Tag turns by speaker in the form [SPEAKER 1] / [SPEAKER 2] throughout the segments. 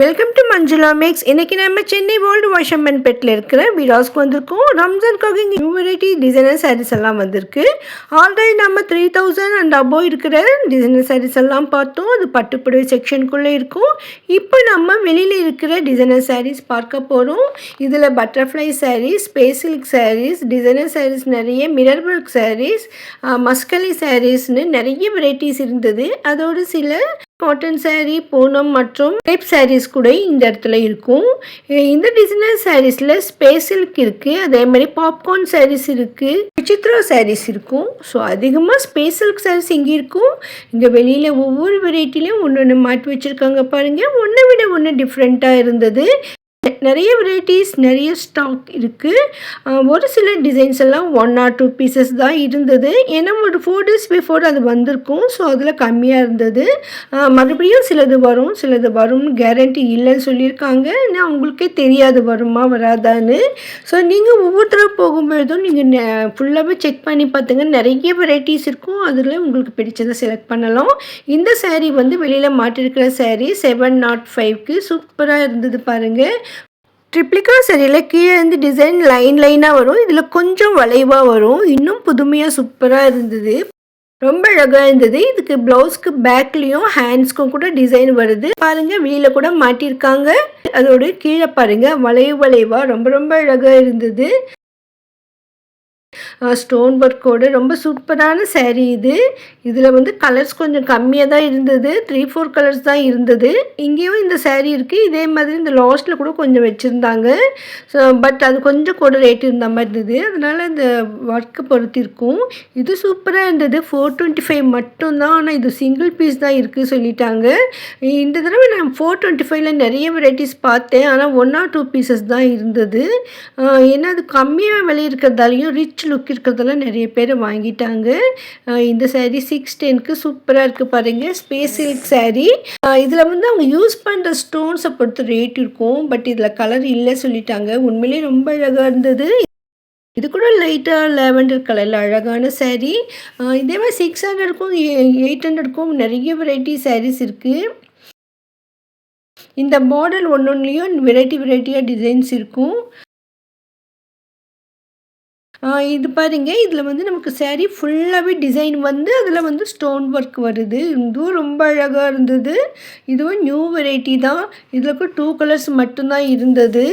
[SPEAKER 1] Welcome to Manjula maths. இன்னைக்கு நம்ம Chennai world washerman பெட்டில் இருக்கிற விராஸ்க்கு வந்திருக்கோம். ரம்ஜான்காக நியூ வெரைட்டி டிசைனர் சாரீஸ் எல்லாம் வந்திருக்கு. ஆல்ரெடி நம்ம 3000 அண்ட் அபோவ் இருக்கிற டிசைனர் சாரீஸ் எல்லாம் பார்த்தோம். அது பட்டுப்புடவை செக்ஷனுக்குள்ளே இருக்கும். இப்போ நம்ம வெளியில் இருக்கிற டிசைனர் சாரீஸ் பார்க்க போகிறோம். இதில் butterfly saris, space silk saris, designer saris, நிறைய மிரர் ஒர்க் சாரீஸ், மஸ்கலி சாரீஸ்னு நிறைய வெரைட்டிஸ் இருந்தது. அதோடு சில காட்டன் சாரீ, பூனம் மற்றும் டேப் சாரீஸ் கூட இந்த இடத்துல இருக்கும். இந்த டிசைனர் சாரீஸில் ஸ்பேஸ் சில்க் இருக்குது, அதே மாதிரி பாப்கார்ன் சாரீஸ் இருக்குது, விசித்ரா சாரீஸ் இருக்கும். ஸோ அதிகமாக ஸ்பேஸ் சில்க் சாரீஸ் இங்கே இருக்கும். இங்கே வெளியில் ஒவ்வொரு வெரைட்டிலையும் ஒன்று ஒன்று மாட்டி வச்சுருக்காங்க பாருங்கள். ஒன்றை விட ஒன்று டிஃப்ரெண்ட்டாக இருந்தது. நிறைய வெரைட்டிஸ், நிறைய ஸ்டாக் இருக்குது. ஒரு சில டிசைன்ஸ் எல்லாம் 1 or 2 பீசஸ் தான் இருந்தது. ஏன்னா ஒரு 4 days பிஃபோர் அது வந்திருக்கும். ஸோ அதில் கம்மியாக இருந்தது. மறுபடியும் சிலது வரும்னு கேரண்டி இல்லைன்னு சொல்லியிருக்காங்க. நான் உங்களுக்கே தெரியாது வருமா வராதான்னு. ஸோ நீங்கள் ஒவ்வொருத்தரும் போகும்பொழுதும் நீங்கள் ஃபுல்லாகவே செக் பண்ணி பார்த்துங்க. நிறைய வெரைட்டிஸ் இருக்கும். அதில் உங்களுக்கு பிடிச்சதை செலக்ட் பண்ணலாம். இந்த சாரீ வெளியில் மாட்டிருக்கிற சாரீ 705க்கு சூப்பராக இருந்தது பாருங்கள். ட்ரிப்ளிகா சரியில் கீழே இருந்து டிசைன் லைனாக வரும். இதில் கொஞ்சம் வளைவாக வரும். இன்னும் புதுமையாக சூப்பராக இருந்தது. ரொம்ப அழகாக இருந்தது. இதுக்கு ப்ளவுஸ்க்கு பேக்லேயும் ஹேண்ட்ஸ்க்கும் கூட டிசைன் வருது பாருங்கள். வெளியில் கூட மாட்டியிருக்காங்க. அதோடு கீழே பாருங்கள் வளைவாக ரொம்ப அழகாக இருந்தது. ஸ்டோன் ஒர்க்கோடு ரொம்ப சூப்பரான சாரீ இது. இதில் கலர்ஸ் கொஞ்சம் கம்மியாக தான் இருந்தது. 3-4 கலர்ஸ் தான் இருந்தது. இங்கேயும் இந்த சாரீ இருக்குது. இதே மாதிரி இந்த லாஸ்ட்டில் கூட கொஞ்சம் வச்சுருந்தாங்க. ஸோ பட் அது கொஞ்சம் கூட ரேட் இருந்த மாதிரி இருந்தது. அதனால் இந்த ஒர்க்கை பொறுத்து இருக்கும். இது சூப்பராக இருந்தது. 425 மட்டும்தான். ஆனால் இது சிங்கிள் பீஸ் தான் இருக்குது சொல்லிட்டாங்க. இந்த தடவை நான் 425ல் நிறைய வெரைட்டிஸ் பார்த்தேன். ஆனால் 1 or 2 பீசஸ் தான் இருந்தது. ஏன்னா அது கம்மியாக விலை இருக்கிறதாலையும் ரிச் லுக் இருக்கிறதெல்லாம் நிறைய பேர் வாங்கிட்டாங்க. இந்த சாரீ 610க்கு சூப்பராக இருக்குது பாருங்கள். Space silk sari. இதில் அவங்க யூஸ் பண்ணுற ஸ்டோன்ஸை பொறுத்து ரேட் இருக்கும். பட் இதில் கலர் இல்லை சொல்லிட்டாங்க. உண்மையிலேயே ரொம்ப அழகாக இருந்தது. இது கூட லைட்டாக லாவெண்டர் கலரில் அழகான சாரீ. இதே மாதிரி 600க்கும் 800க்கும் நிறைய வெரைட்டி சாரீஸ் இருக்குது. இந்த மாடல் ஒன்றுலேயும் வெரைட்டியாக டிசைன்ஸ் இருக்கும். இது பாருங்க. இதில் நமக்கு சாரீ ஃபுல்லாகவே டிசைன் அதில் ஸ்டோன் ஒர்க் வருது. இதுவும் ரொம்ப அழகாக இருந்தது. இதுவும் நியூ வெரைட்டி தான். இதில் கூட 2 கலர்ஸ் மட்டும்தான் இருந்தது.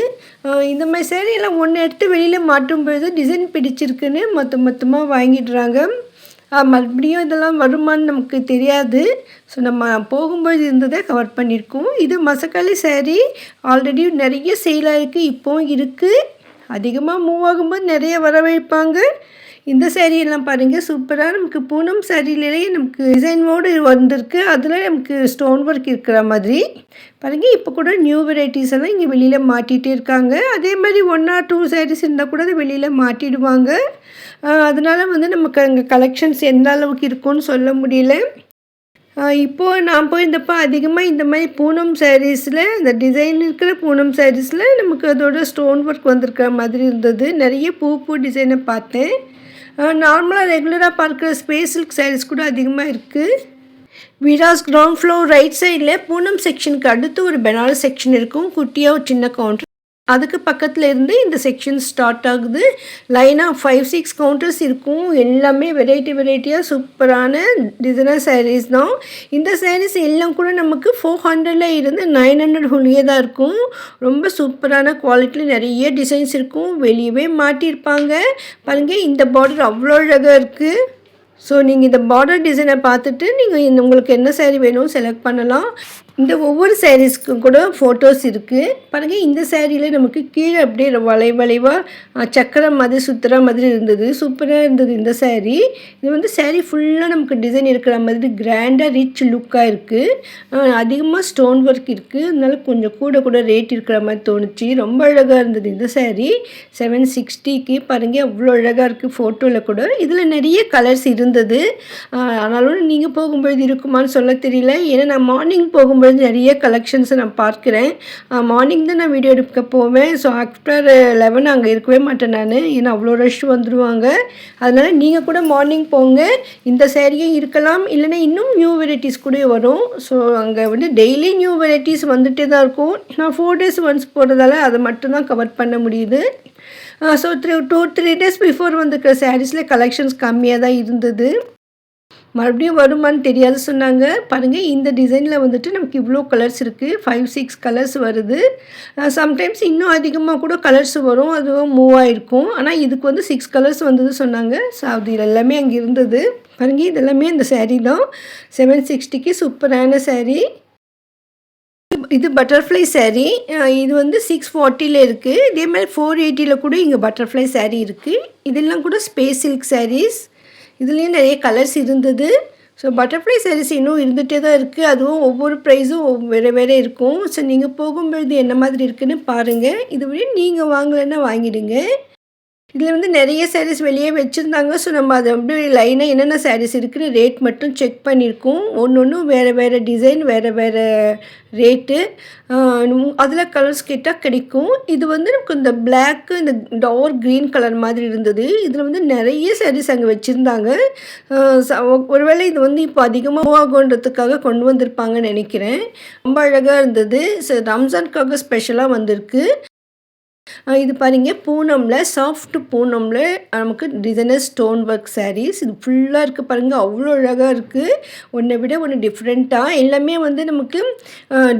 [SPEAKER 1] இந்த மாதிரி சாரீ எல்லாம் ஒன்று எடுத்து வெளியில் மாட்டும் பொழுது டிசைன் பிடிச்சிருக்குன்னு மொத்தமாக வாங்கிடுறாங்க. மறுபடியும் இதெல்லாம் வருமானு நமக்கு தெரியாது. ஸோ நம்ம போகும்போது இருந்ததை கவர் பண்ணியிருக்கோம். இது மசக்காளி சாரீ. ஆல்ரெடி நிறைய சேலாக இருக்குது, இப்போவும் இருக்குது. அதிகமாக மூவ் ஆகும்போது நிறைய வரவேற்பாங்க. இந்த சாரியெல்லாம் பாருங்கள் சூப்பராக. நமக்கு பூனம் சாரியிலேயே நமக்கு டிசைனோடு வந்திருக்கு. அதில் நமக்கு ஸ்டோன் ஒர்க் இருக்கிற மாதிரி பாருங்கள். இப்போ கூட நியூ வெரைட்டிஸ் எல்லாம் இங்கே வெளியில் மாட்டிகிட்டே இருக்காங்க. அதே மாதிரி 1 or 2 சாரீஸ் இருந்தால் கூட அதை வெளியில் மாட்டிடுவாங்க. அதனால் நமக்கு அங்கே கலெக்ஷன்ஸ் எந்த அளவுக்கு இருக்கும்னு சொல்ல முடியல. இப்போது நான் போயிருந்தப்போ அதிகமாக இந்த மாதிரி பூனம் சாரீஸில், இந்த டிசைன் இருக்கிற பூனம் சாரீஸில் நமக்கு அதோட ஸ்டோன் ஒர்க் வந்திருக்கிற மாதிரி இருந்தது. நிறைய பூ டிசைனை பார்த்தேன். நார்மலாக ரெகுலராக பார்க்குற ஸ்பேஸ் சில்க் சாரீஸ் கூட அதிகமாக இருக்குது. விராஸ் கிரவுண்ட் ஃப்ளோர் ரைட் சைடில் பூனம் செக்ஷனுக்கு அடுத்து ஒரு பெனாரஸ் செக்ஷன் இருக்கும். குட்டியாக ஒரு சின்ன கவுண்டர். அதுக்கு பக்கத்தில் இருந்து இந்த செக்ஷன் ஸ்டார்ட் ஆகுது. லைனாக 5-6 கவுண்டர்ஸ் இருக்கும். எல்லாமே வெரைட்டியாக சூப்பரான டிசைனர் சாரீஸ் தான். இந்த சாரீஸ் எல்லாம் கூட நமக்கு 400ல் இருந்து 900 உள்ளே தான் இருக்கும். ரொம்ப சூப்பரான குவாலிட்டியில் நிறைய டிசைன்ஸ் இருக்கும். வெளியவே மாட்டியிருப்பாங்க பாருங்கள். இந்த பார்டர் அவ்வளோ அழகாக இருக்குது. ஸோ நீங்கள் இந்த பார்டர் டிசைனை பார்த்துட்டு நீங்கள் உங்களுக்கு என்ன சாரீ வேணும் செலக்ட் பண்ணலாம். இந்த ஒவ்வொரு சாரீஸ்க்கும் கூட ஃபோட்டோஸ் இருக்குது பாருங்கள். இந்த சாரியில் நமக்கு கீழே அப்படியே வளைவாக சக்கரம் மாதிரி சுற்றுற மாதிரி இருந்தது. சூப்பராக இருந்தது இந்த சாரீ. இது சாரீ ஃபுல்லாக நமக்கு டிசைன் இருக்கிற மாதிரி கிராண்டாக ரிச் லுக்காக இருக்குது. அதிகமாக ஸ்டோன் ஒர்க் இருக்குது. அதனால கொஞ்சம் கூட ரேட் இருக்கிற மாதிரி தோணுச்சு. ரொம்ப அழகாக இருந்தது இந்த சாரீ. 760க்கு பாருங்கள். அவ்வளோ அழகாக இருக்குது ஃபோட்டோவில் கூட. இதில் நிறைய கலர்ஸ் இருந்தது. ஆனாலும் நீங்கள் போகும்பொழுது இருக்குமான்னு சொல்ல தெரியல. ஏன்னா நான் மார்னிங் போகும்போது போகும்போது நிறைய கலெக்ஷன்ஸை நான் பார்க்குறேன். மார்னிங் தான் நான் வீடியோ எடுக்க போவேன். ஸோ ஆஃப்டர் 11 அங்கே இருக்கவே மாட்டேன் நான். ஏன்னா அவ்வளோ ரஷ் வந்துடுவாங்க. அதனால் நீங்கள் கூட மார்னிங் போங்க. இந்த சேரீயும் இருக்கலாம், இல்லைன்னா இன்னும் நியூ வெரைட்டிஸ் கூட வரும். ஸோ அங்கே வந்து டெய்லி நியூ வெரைட்டிஸ் வந்துகிட்டே தான் இருக்கும். நான் 4 days ஒன்ஸ் போகிறதால அதை மட்டும்தான் கவர் பண்ண முடியுது. ஸோ 2-3 days பிஃபோர் வந்துருக்கிற சாரீஸில் கலெக்ஷன்ஸ் கம்மியாக தான் இருந்தது. மறுபடியும் வருமானு தெரியாது சொன்னாங்க. பாருங்கள், இந்த டிசைனில் வந்துட்டு நமக்கு இவ்வளோ கலர்ஸ் இருக்குது. 5-6 கலர்ஸ் வருது. சம்டைம்ஸ் இன்னும் அதிகமாக கூட கலர்ஸ் வரும், அதுவும் மூவ் ஆகிருக்கும். ஆனால் இதுக்கு வந்து 6 கலர்ஸ் வந்தது சொன்னாங்க. ஸோ அது எல்லாமே அங்கே இருந்தது. பாருங்கள், இதெல்லாமே இந்த சேரீ தான். 760க்கு சூப்பரான சேரீ. இது பட்டர்ஃப்ளை சேரீ. இது வந்து 640ல் இருக்குது. இதே மாதிரி 480ல் கூட இங்கே பட்டர்ஃப்ளை சேரீ இருக்குது. இதெல்லாம் கூட ஸ்பேஸ் சில்க் சாரீஸ். இதுலேயும் நிறைய கலர்ஸ் இருந்தது. ஸோ பட்டர்ஃப்ளை சாரீஸ் இன்னும் இருந்துகிட்டே தான் இருக்குது. அதுவும் ஒவ்வொரு ப்ரைஸும் வேறு வேறு இருக்கும். ஸோ நீங்கள் போகும்பொழுது என்ன மாதிரி இருக்குதுன்னு பாருங்கள். இதுவரை நீங்கள் வாங்கலைன்னா வாங்கிடுங்க. இதில் வந்து நிறைய சாரீஸ் வெளியே வச்சுருந்தாங்க. ஸோ நம்ம அதை அப்படியே லைனாக என்னென்ன சாரீஸ் இருக்குன்னு ரேட் மட்டும் செக் பண்ணியிருக்கோம். ஒன்று ஒன்றும் வேறு வேறு டிசைன், வேறு வேறு ரேட்டு. அதில் கலர்ஸ் கேட்டால் கிடைக்கும். இது வந்து நமக்கு இந்த பிளாக்கு, இந்த டார்க் க்ரீன் கலர் மாதிரி இருந்தது. இதில் வந்து நிறைய சாரீஸ் அங்கே வச்சுருந்தாங்க. ஒருவேளை இது வந்து இப்போ அதிகமாக ஆகுன்றதுக்காக கொண்டு வந்திருப்பாங்கன்னு நினைக்கிறேன். ரொம்ப அழகாக இருந்தது. ஸோ ரம்ஜானுக்காக ஸ்பெஷலாக வந்திருக்கு. இது பாருங்க, பூனமில் சாஃப்ட் பூனமில் நமக்கு டிசைனர் ஸ்டோன் ஒர்க் சாரீஸ். இது ஃபுல்லாக இருக்குது பாருங்கள், அவ்வளோ அழகாக இருக்குது. ஒன்றை விட ஒன்று டிஃப்ரெண்ட்டாக எல்லாமே வந்து நமக்கு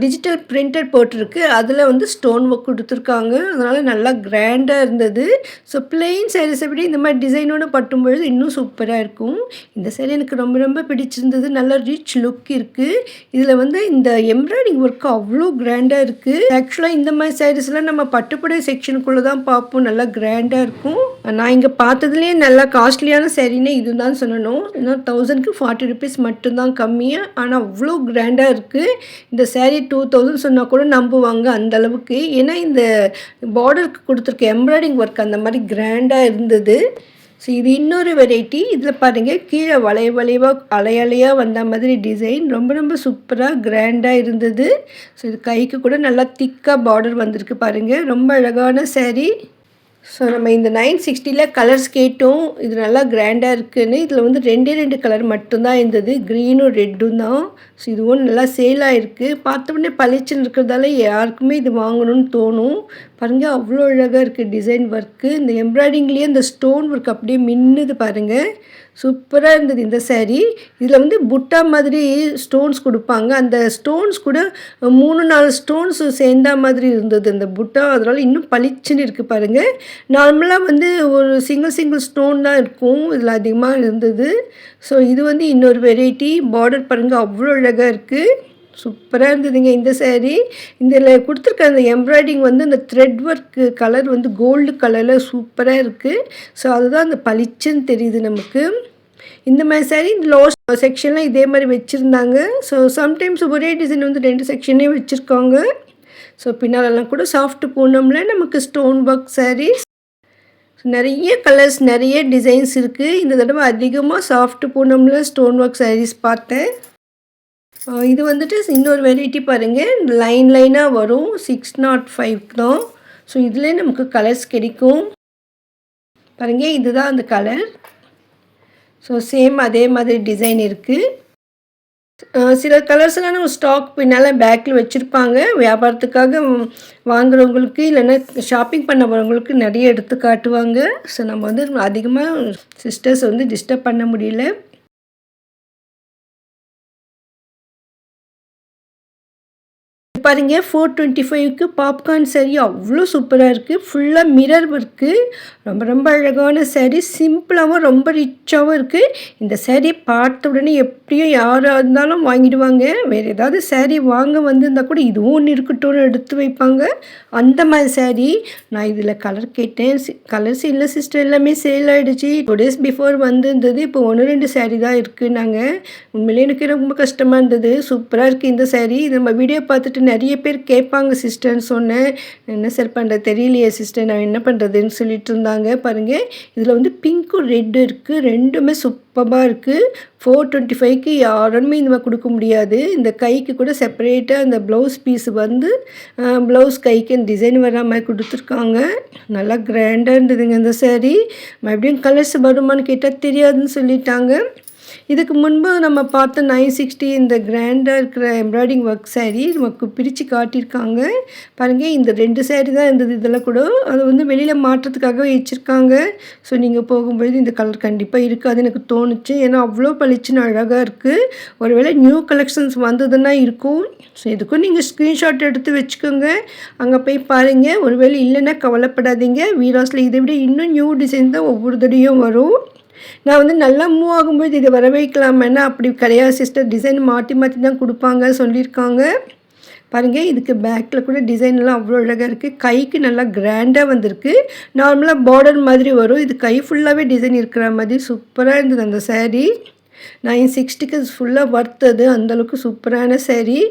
[SPEAKER 1] டிஜிட்டல் பிரிண்டட் போட்டிருக்கு. அதில் வந்து ஸ்டோன் ஒர்க் கொடுத்துருக்காங்க. அதனால் நல்லா கிராண்டாக இருந்தது. ஸோ பிளெயின் சாரீஸை விட இந்த மாதிரி டிசைனோடு பட்டும்பொழுது இன்னும் சூப்பராக இருக்கும். இந்த சாரீ எனக்கு ரொம்ப ரொம்ப பிடிச்சிருந்தது. நல்லா ரிச் லுக் இருக்குது. இதில் வந்து இந்த எம்ப்ராய்டிங் ஒர்க்கு அவ்வளோ கிராண்டாக இருக்குது. ஆக்சுவலாக இந்த மாதிரி சாரீஸ்லாம் நம்ம பட்டுப்புடவை செக்ஷனுக்குள்ளே தான் பார்ப்போம். நல்லா கிராண்டாக இருக்கும். நான் இங்கே பார்த்ததுலேயே நல்லா காஸ்ட்லியான சாரீனே இதுதான் சொல்லணும். ஏன்னா 1000க்கு 40 rupees மட்டும்தான் கம்மியாக. ஆனால் அவ்வளோ கிராண்டாக இருக்குது. இந்த சாரீ 2000 சொன்னால் கூட நம்புவாங்க அந்தளவுக்கு. ஏன்னா இந்த பார்டருக்கு கொடுத்துருக்க எம்ப்ராய்டிங் ஒர்க் அந்த மாதிரி கிராண்டாக இருந்தது. ஸோ இது இன்னொரு வெரைட்டி. இதில் பாருங்கள், கீழே வளைவாக அலையாக வந்த மாதிரி டிசைன் ரொம்ப ரொம்ப சூப்பராக கிராண்டாக இருந்தது. ஸோ இது கைக்கு கூட நல்லா திக்காக பார்டர் வந்திருக்கு பாருங்கள். ரொம்ப அழகான சாரீ. ஸோ நம்ம இந்த 960ல் கலர்ஸ் கேட்டோம். இது நல்லா கிராண்டாக இருக்குதுன்னு. இதில் வந்து 2 கலர் மட்டும்தான் இருந்தது, க்ரீனும் ரெட்டும் தான். ஸோ இதுவும் நல்லா சேல் ஆகிருக்கு. பார்த்தோன்னே பளிச்சுன்னு இருக்கிறதால யாருக்குமே இது வாங்கணும்னு தோணும். பாருங்கள், அவ்வளோ அழகாக இருக்குது டிசைன் ஒர்க்கு. இந்த எம்ப்ராய்டிங்லேயே இந்த ஸ்டோன் ஒர்க் அப்படியே மின்னுது பாருங்கள். சூப்பராக இருந்தது இந்த சாரீ. இதில் வந்து புட்டா மாதிரி ஸ்டோன்ஸ் கொடுப்பாங்க. அந்த ஸ்டோன்ஸ் கூட 3-4 ஸ்டோன்ஸ் சேர்ந்தா மாதிரி இருந்தது அந்த புட்டா. அதனால் இன்னும் பளிச்சுன்னு இருக்குது பாருங்கள். நார்மலாக வந்து ஒரு சிங்கிள் ஸ்டோன் தான் இருக்கும். இதில் அதிகமாக இருந்தது. ஸோ இது வந்து இன்னொரு வெரைட்டி. பார்டர் பாருங்கள், அவ்வளோ அழகாக இருக்குது. சூப்பராக இருந்ததுங்க இந்த சாரீ. இதில் கொடுத்துருக்க அந்த எம்ப்ராய்டிங் வந்து அந்த த்ரெட் ஒர்க்கு கலர் வந்து கோல்டு கலரில் சூப்பராக இருக்குது. ஸோ அதுதான் அந்த பளிச்சுன்னு தெரியுது நமக்கு. இந்த மாதிரி சாரீ இந்த லாஸ்ட் செக்ஷன்லாம் இதே மாதிரி வச்சுருந்தாங்க. ஸோ சம்டைம்ஸ் ஒரே டிசைன் வந்து 2 செக்ஷனே வச்சுருக்காங்க. ஸோ பின்னாலெல்லாம் கூட சாஃப்ட் பூனமில் நமக்கு ஸ்டோன் ஒர்க் சாரீஸ். நிறைய கலர்ஸ், நிறைய டிசைன்ஸ் இருக்குது. இந்த தடவை அதிகமாக சாஃப்ட் பூனமில் ஸ்டோன் ஒர்க் சாரீஸ் பார்த்தேன். இது வந்துட்டு இன்னொரு வெரைட்டி பாருங்கள். லைனாக வரும். 605 தான். ஸோ இதிலே நமக்கு கலர்ஸ் கிடைக்கும் பாருங்கள். இதுதான் அந்த கலர். ஸோ சேம் அதே மாதிரி டிசைன் இருக்குது. சில கலர்ஸ்லாம் நம்ம ஸ்டாக் பின்னால் பேக்கில் வச்சுருப்பாங்க. வியாபாரத்துக்காக வாங்குறவங்களுக்கு இல்லைன்னா ஷாப்பிங் பண்ண போகிறவங்களுக்கு நிறைய எடுத்து காட்டுவாங்க. ஸோ நம்ம வந்து அதிகமாக சிஸ்டர்ஸ் வந்து டிஸ்டர்ப் பண்ண முடியல. பாருங்கள், 425க்கு பாப்கார்ன் சாரீ அவ்வளோ சூப்பராக இருக்குது. ஃபுல்லாக மிரர் ஒர்க்கு. ரொம்ப ரொம்ப அழகான சாரீ. சிம்பிளாகவும் ரொம்ப ரிச்சாகவும் இருக்குது. இந்த சாரீ பார்த்த உடனே எப்படியும் யாராக இருந்தாலும் வாங்கிடுவாங்க. வேறு ஏதாவது சாரீ வாங்க வந்திருந்தால் கூட இதுவும் ஒன்று இருக்கட்டும்னு எடுத்து வைப்பாங்க. அந்த மாதிரி சாரீ. நான் இதில் கலர் கேட்டேன். கலர்ஸ் இல்லை சிஸ்டர், எல்லாமே சேல் ஆகிடுச்சு. 2 days பிஃபோர் வந்திருந்தது. இப்போ 1-2 சாரீ தான் இருக்குது. உண்மையிலே எனக்கு ரொம்ப கஷ்டமாக இருந்தது. சூப்பராக இருக்குது இந்த சாரீ. இது நம்ம வீடியோ பார்த்துட்டு நிறைய பேர் கேட்பாங்க சிஸ்டர்ன்னு சொன்னேன். என்ன சார் பண்ணுறது தெரியலையே சிஸ்டர், நான் என்ன பண்ணுறதுன்னு சொல்லிட்டு இருந்தாங்க. பாருங்கள், இதில் வந்து பிங்க்கும் ரெட்டு இருக்குது, ரெண்டுமே சூப்பராக இருக்குது. 425க்கு யாருமே இந்த மாதிரி கொடுக்க முடியாது. இந்த கைக்கு கூட செப்பரேட்டாக இந்த ப்ளவுஸ் பீஸ் வந்து ப்ளவுஸ் கைக்கு டிசைன் வர மாதிரி கொடுத்துருக்காங்க. நல்லா கிராண்டாக இருந்ததுங்க இந்த சாரீ. மறுபடியும் கலர்ஸ் வருமானு கேட்டால் தெரியாதுன்னு சொல்லிட்டாங்க. இதுக்கு முன்பு நம்ம பார்த்த 960 இந்த கிராண்டாக இருக்கிற எம்ப்ராய்டிங் ஒர்க் சாரீ நமக்கு பிரித்து காட்டியிருக்காங்க. பாருங்கள், இந்த 2 சாரீ தான் இருந்தது. இதெல்லாம் கூட அதை வந்து வெளியில் மாற்றத்துக்காக வச்சுருக்காங்க. ஸோ நீங்கள் போகும்போது இந்த கலர் கண்டிப்பாக இருக்காது எனக்கு தோணுச்சு. ஏன்னா அவ்வளோ பளிச்சுன்னு அழகாக இருக்குது. ஒருவேளை நியூ கலெக்ஷன்ஸ் வந்ததுன்னா இருக்கும். ஸோ இதுக்கும் நீங்கள் ஸ்க்ரீன்ஷாட் எடுத்து வச்சுக்கோங்க, அங்கே போய் பாருங்கள். ஒருவேளை இல்லைன்னா கவலைப்படாதீங்க. வீராஸில் இதை விட இன்னும் நியூ டிசைன் தான் ஒவ்வொரு தடையும் வரும். நான் வந்து நல்லா மூவ் ஆகும்போது இதை வர வைக்கலாமேனா அப்படி கிடையாது சிஸ்டர், டிசைன் மாற்றி மாற்றி தான் கொடுப்பாங்க சொல்லியிருக்காங்க. பாருங்கள், இதுக்கு பேக்கில் கூட டிசைன்லாம் அவ்வளோ அழகாக இருக்குது. கைக்கு நல்லா கிராண்டாக வந்திருக்கு. நார்மலாக பார்டர் மாதிரி வரும், இது கை ஃபுல்லாகவே டிசைன் இருக்கிற மாதிரி சூப்பராக இருந்தது அந்த சாரீ. 960க்கு ஃபுல்லாக வர்த்தது, அந்தளவுக்கு சூப்பரான சாரீ.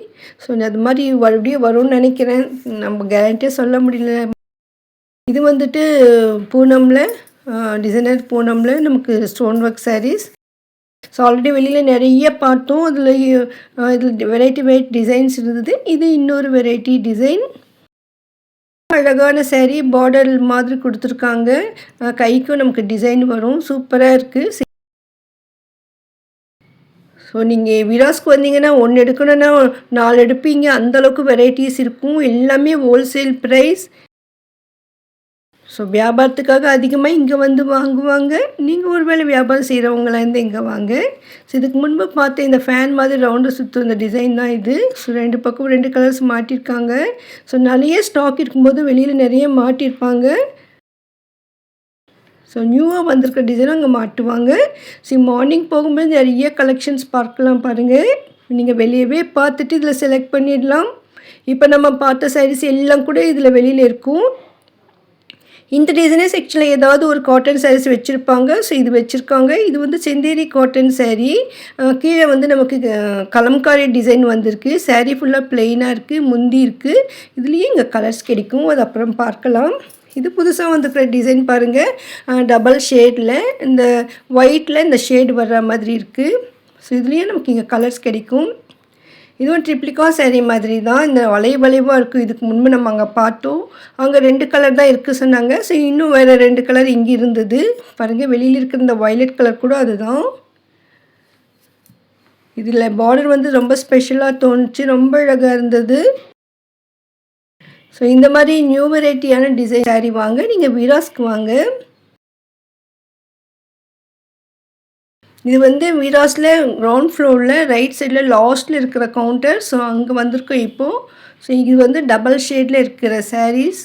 [SPEAKER 1] ஸோ அது மாதிரி மறுபடியும் வரும்னு நினைக்கிறேன், நம்ம கேரண்டியாக சொல்ல முடியல. இது வந்துட்டு பூனமில் டிசைனர் பூனமில் நமக்கு stone work saris. So already வெளியில் நிறைய பார்த்தோம். இதில் வெரைட்டி டிசைன்ஸ் இருந்தது. இது இன்னொரு வெரைட்டி டிசைன். அழகான சாரீ, பார்டர் மாதிரி கொடுத்துருக்காங்க. கைக்கும் நமக்கு டிசைன் வரும், சூப்பராக இருக்குது. ஸோ நீங்கள் விராஸ்க்கு வந்தீங்கன்னா 1 எடுக்கணுன்னா 4 எடுப்பீங்க, அந்தளவுக்கு வெரைட்டிஸ் இருக்கும். எல்லாமே ஹோல்சேல் ப்ரைஸ். ஸோ வியாபாரத்துக்காக அதிகமாக இங்கே வந்து வாங்குவாங்க. நீங்கள் ஒரு வேளை வியாபாரம் செய்கிறவங்களாம் இருந்து இங்கே வாங்க. ஸோ இதுக்கு முன்பு பார்த்து இந்த ஃபேன் மாதிரி ரவுண்டு சுற்றும் இந்த டிசைன் தான் இது. ஸோ 2 பக்கம் 2 கலர்ஸ் மாட்டியிருக்காங்க. ஸோ நிறைய ஸ்டாக் இருக்கும்போது வெளியில் நிறைய மாட்டியிருப்பாங்க. ஸோ நியூவாக வந்திருக்க டிசைனும் அங்கே மாட்டுவாங்க. ஸோ மார்னிங் போகும்போது நிறைய கலெக்ஷன்ஸ் பார்க்கலாம் பாருங்கள். நீங்கள் வெளியவே பார்த்துட்டு இதில் செலக்ட் பண்ணிடலாம். இப்போ நம்ம பார்த்த சாரீஸ் எல்லாம் கூட இதில் வெளியில் இருக்கும். இந்த டிசைனே செக்ஷனில் ஏதாவது ஒரு காட்டன் சாரீஸ் வச்சுருப்பாங்க. ஸோ இது வச்சுருக்காங்க. இது வந்து செந்தேரி காட்டன் சாரீ. கீழே வந்து நமக்கு கலம்காரி டிசைன் வந்திருக்கு. சாரீ ஃபுல்லாக ப்ளெயினாக இருக்குது, முந்தி இருக்குது. இதுலேயே இங்கே கலர்ஸ் கிடைக்கும், அது அப்புறம் பார்க்கலாம். இது புதுசாக வந்துருக்கிற டிசைன் பாருங்கள், டபுள் ஷேடில் இந்த ஒயிட்டில் இந்த ஷேடு வர்ற மாதிரி இருக்குது. ஸோ இதுலேயே நமக்கு இங்கே கலர்ஸ் கிடைக்கும். இதுவும் ட்ரிப்ளிகா சாரீ மாதிரி தான், இந்த வளைவாக இருக்கும். இதுக்கு முன்பு நம்ம அங்கே பார்த்தோம், அங்கே 2 கலர் தான் இருக்குது சொன்னாங்க. ஸோ இன்னும் வேறு 2 கலர் இங்கே இருந்தது பாருங்கள். வெளியில் இருக்கிற இந்த வயலட் கலர் கூட அதுதான். இதில் பார்டர் வந்து ரொம்ப ஸ்பெஷலாக தோணுச்சு, ரொம்ப அழகாக இருந்தது. ஸோ இந்த மாதிரி நியூ வெரைட்டியான டிசைன் சாரீ வாங்க நீங்கள் வீராஸ்க்கு வாங்க. இது வந்து வீராஸில் கிரவுண்ட் ஃப்ளோரில் ரைட் சைடில் லாஸ்ட்டில் இருக்கிற கவுண்டர். ஸோ அங்கே வந்திருக்கோம் இப்போது. ஸோ இது வந்து டபுள் ஷேடில் இருக்கிற சாரீஸ்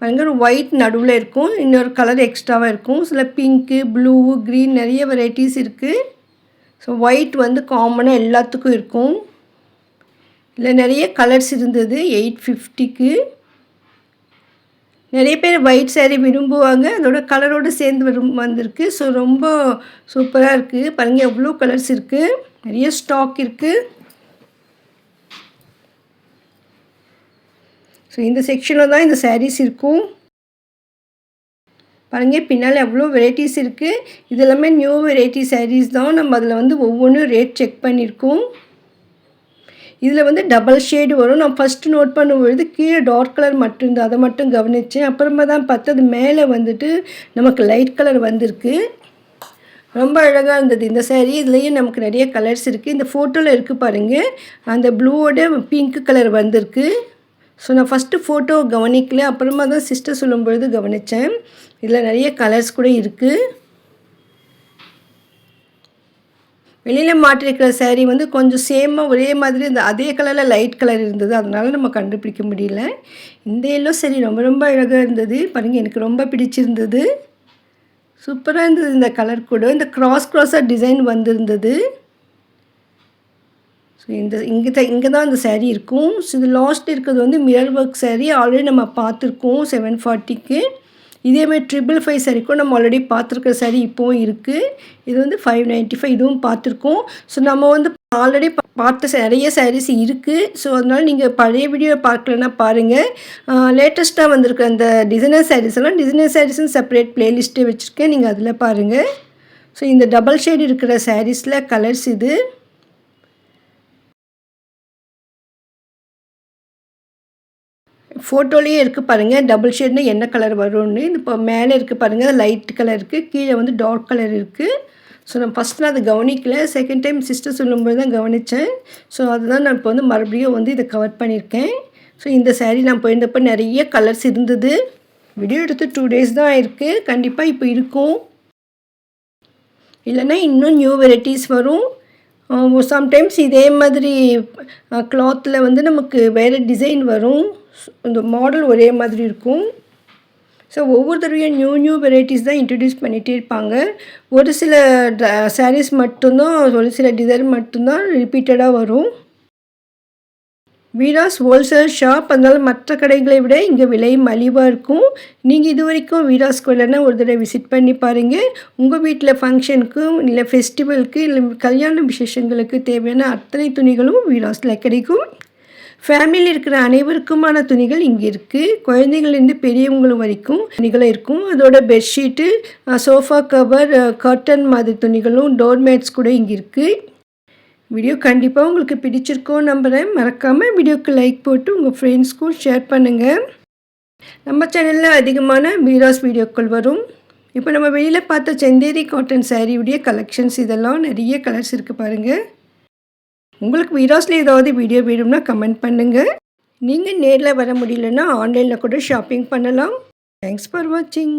[SPEAKER 1] பாருங்க. ஒரு ஒயிட் நடுவில் இருக்கும், இன்னொரு கலர் எக்ஸ்ட்ராவாக இருக்கும். சில பிங்க்கு, ப்ளூ, க்ரீன் நிறைய வெரைட்டிஸ் இருக்குது. ஸோ ஒயிட் வந்து காமனாக எல்லாத்துக்கும் இருக்கும். இல்லை நிறைய கலர்ஸ் இருந்தது 850க்கு. நிறைய பேர் ஒயிட் சாரீ விரும்புவாங்க, அதோட கலரோடு சேர்ந்து வந்திருக்கு. ஸோ ரொம்ப சூப்பராக இருக்குது பாருங்கள். எவ்வளோ கலர்ஸ் இருக்குது, நிறைய ஸ்டாக் இருக்குது. ஸோ இந்த செக்ஷனில் தான் இந்த சாரீஸ் இருக்கும் பாருங்கள். பின்னால் எவ்வளோ வெரைட்டிஸ் இருக்குது. இது எல்லாமே நியூ வெரைட்டி சாரீஸ் தான். நம்ம அதில் வந்து ஒவ்வொன்றும் ரேட் செக் பண்ணியிருக்கோம். இதில் வந்து டபுள் ஷேடு வரும். நான் ஃபஸ்ட்டு நோட் பண்ணும்பொழுது கீழே டார்க் கலர் மட்டும் இருந்தது, அதை மட்டும் கவனித்தேன். அப்புறமா தான் பார்த்தது மேலே வந்துட்டு நமக்கு லைட் கலர் வந்திருக்கு. ரொம்ப அழகாக இருந்தது இந்த சாரீ. இதுலேயும் நமக்கு நிறைய கலர்ஸ் இருக்குது. இந்த ஃபோட்டோவில் இருக்குது பாருங்கள், அந்த ப்ளூவோட பிங்க் கலர் வந்திருக்கு. ஸோ நான் ஃபஸ்ட்டு ஃபோட்டோ கவனிக்கல, அப்புறமா தான் சிஸ்டர் சொல்லும்பொழுது கவனித்தேன். இதில் நிறைய கலர்ஸ் கூட இருக்குது. வெளியில் மாட்டிருக்கிற சாரீ வந்து கொஞ்சம் சேமாக ஒரே மாதிரி இந்த அதே கலரில் லைட் கலர் இருந்தது, அதனால் நம்ம கண்டுபிடிக்க முடியல. இந்த எல்லோ சாரீ ரொம்ப ரொம்ப அழகாக இருந்தது பாருங்கள், எனக்கு ரொம்ப பிடிச்சிருந்தது. சூப்பராக இருந்தது இந்த கலர் கூட. இந்த க்ராஸாக டிசைன் வந்திருந்தது. ஸோ இங்கே தான் இந்த சாரீ இருக்கும். ஸோ இது லாஸ்ட் இருக்கிறது வந்து மிரர் ஒர்க் சாரீ. ஆல்ரெடி நம்ம பார்த்துருக்கோம் 740க்கு. இதேமாதிரி 555 சாரீக்கும் நம்ம ஆல்ரெடி பார்த்துருக்க சாரீ இப்போவும் இருக்குது. இது வந்து 595, இதுவும் பார்த்துருக்கோம். ஸோ நம்ம வந்து ஆல்ரெடி பார்த்த நிறைய சாரீஸ் இருக்குது. ஸோ அதனால் நீங்கள் பழைய வீடியோ பார்க்கலன்னா பாருங்கள். லேட்டஸ்ட்டாக வந்திருக்க அந்த டிசைனர் சாரீஸ் எல்லாம் டிசைனர் சாரீஸ்னு செப்பரேட் ப்ளேலிஸ்ட்டே வச்சுருக்கேன், நீங்கள் அதில் பாருங்கள். ஸோ இந்த டபுள் ஷேட் இருக்கிற சாரீஸில் கலர்ஸ் இது. ஃபோட்டோலேயே இருக்குது பாருங்கள், டபுள் ஷேட்னா என்ன கலர் வரும்னு. இப்போ மேலே இருக்குது பாருங்கள், லைட் கலர் இருக்குது, கீழே வந்து டார்க் கலர் இருக்குது. ஸோ நான் ஃபஸ்ட் நான் அதை கவனிக்கல, செகண்ட் டைம் சிஸ்டர் சொல்லும்போது தான் கவனித்தேன். ஸோ அதுதான் நான் இப்போ வந்து மறுபடியும் வந்து இதை கவர் பண்ணியிருக்கேன். ஸோ இந்த சாரீ நான் போயிருந்தப்போ நிறைய கலர்ஸ் இருந்தது. வீடியோ எடுத்து 2 days தான் ஆயிருக்கு. கண்டிப்பாக இப்போ இருக்கும், இல்லைன்னா இன்னும் நியூ வெரைட்டிஸ் வரும். சம்டைம்ஸ் இதே மாதிரி கிளாத்தில் வந்து நமக்கு வேறு டிசைன் வரும். இந்த மாடல் ஒரே மாதிரி இருக்கும். ஸோ ஒவ்வொரு தடவையும் நியூ வெரைட்டிஸ் தான் இன்ட்ரடியூஸ் பண்ணிகிட்டே இருப்பாங்க. ஒரு சில சாரீஸ் மட்டும்தான், ஒரு சில டிசைன் மட்டும்தான் ரிப்பீட்டடாக வரும். வீராஸ் ஹோல்சேல் ஷாப், அதனால் மற்ற கடைகளை விட இங்கே விலை மலிவாக இருக்கும். நீங்கள் இது வரைக்கும் வீராஸ்க்கு வரலன்னா ஒரு தடவை விசிட் பண்ணி பாருங்கள். உங்கள் வீட்டில் ஃபங்க்ஷனுக்கும் இல்லை ஃபெஸ்டிவலுக்கு இல்லை கல்யாண விசேஷங்களுக்கு தேவையான அத்தனை துணிகளும் வீராஸில் கிடைக்கும். ஃபேமிலியில் இருக்கிற அனைவருக்குமான துணிகள் இங்கே இருக்குது. குழந்தைங்கள்லேருந்து பெரியவங்களும் வரைக்கும் துணிகளும் இருக்கும். அதோட பெட்ஷீட்டு, சோஃபா கவர், கர்டன் மாதிரி துணிகளும், டோர்மேட்ஸ் கூட இங்கே இருக்குது. வீடியோ கண்டிப்பாக உங்களுக்கு பிடிச்சிருக்கோம் நம்புகிறேன். மறக்காமல் வீடியோக்கு லைக் போட்டு உங்கள் ஃப்ரெண்ட்ஸ்க்கும் ஷேர் பண்ணுங்கள். நம்ம சேனலில் அதிகமான வீராஸ் வீடியோக்கள் வரும். இப்போ நம்ம வெளியில் பார்த்த செந்தேரி காட்டன் சாரியுடைய கலெக்ஷன்ஸ், இதெல்லாம் நிறைய கலர்ஸ் இருக்குது பாருங்கள். உங்களுக்கு வீராஸில் ஏதாவது வீடியோ வேணும்னா கமெண்ட் பண்ணுங்கள். நீங்கள் நேரில் வர முடியலன்னா ஆன்லைனில் கூட ஷாப்பிங் பண்ணலாம். தேங்க்ஸ் ஃபார் வாட்சிங்.